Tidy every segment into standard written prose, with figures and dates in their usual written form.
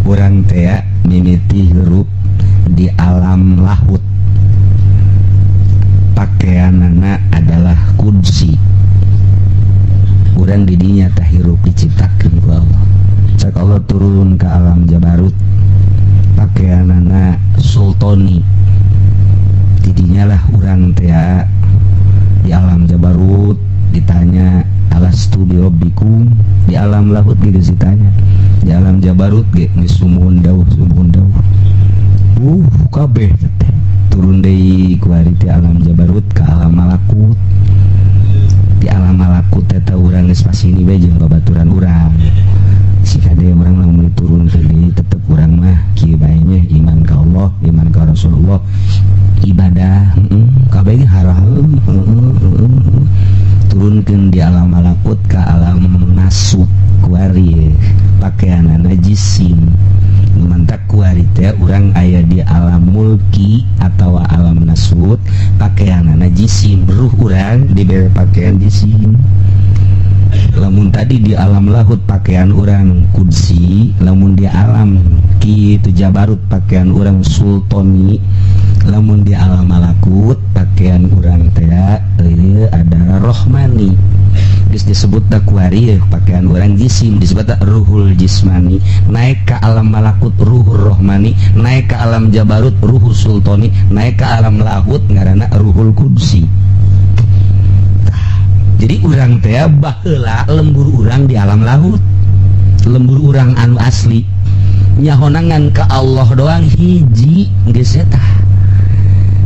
urang teh mimiti hirup di alam lahut. Pakaianana adalah kursi. Urang didinya tah hirup diciptakeun ku Allah. Cak Allah turun ke alam Jabarut. Pakaianana sultani. Didinya lah urang teh di alam Jabarut ditanya alastu bi rabbikum, di alam lahut gitu ditanya, di alam Jabarut ge geus sumuhun dawuh kabeh turun deui ku ari ti alam Jabarut ka alam malakut. Di alam malakut eta urang geus pasini bae jeung babaturan urang sikade urang lamun turun ke deui tetep urang mah kieu bae nya iman ka Allah, iman ka Rasulullah, ibadah kabeh haram turunkeun di alam malakut ke alam nasut kuari pakaianana jisim mantak kuari teh urang aya di alam mulki atau alam nasut pakaianana jisim ruh urang dibere pakaian jisim. Lamun tadi di alam lahut pakaian urang kursi, lamun di alam kitu Jabarut pakaian urang sultani, lamun di alam malakut pakaian urang teh adalah rohmani. Geus disebut kuari pakaian urang jisim disebut ruhul jismani. Naik ke alam malakut ruhul rohmani, naik ke alam Jabarut ruhul sultani, naik ke alam lahut ngaranna ruhul kursi. Jadi urang teh baheula lembur urang di alam lahut, lembur urang anu asli nyahonangan ke Allah doang hiji geus eta.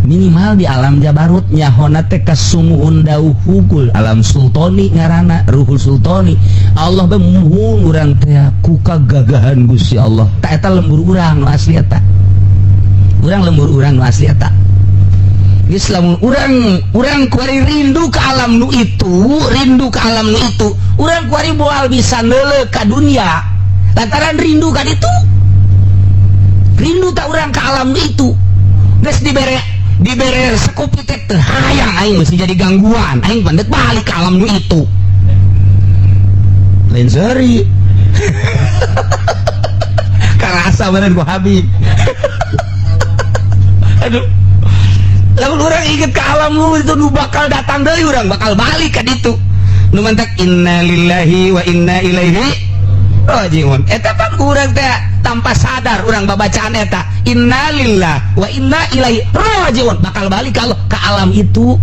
Minimal di alam Jabarut nyahona teh kasumuhun dawuh hukul alam sultani ngaranna ruhul sultani. Allah be muhun urang teh ku kagagahan Gusti Allah. Ta eta lembur urang nu asli eta. Urang lembur urang nu asli eta. Geus lamun urang kuari rindu ke alam nu itu, rindu ke alam nu itu, urang kuari moal bisa neuleuh ka dunia lantaran rindu ka ditu. Rindu tak urang ke alam nu itu. Geus dibere sekupit teh hayang aing mesti jadi gangguan, aing pandek balik ke alam nu itu. Lain seri. Karasa bener ku Habib. Aduh. Lamun urang inget ke alam nu itu nu bakal datang deui urang bakal balik ka ditu. Nu mantak innalillahi wa inna ilaihi rajiun. Eta pan urang teh tanpa sadar urang babacaan eta innalillah wa inna ilaihi rajiun bakal balik kalau ke alam itu.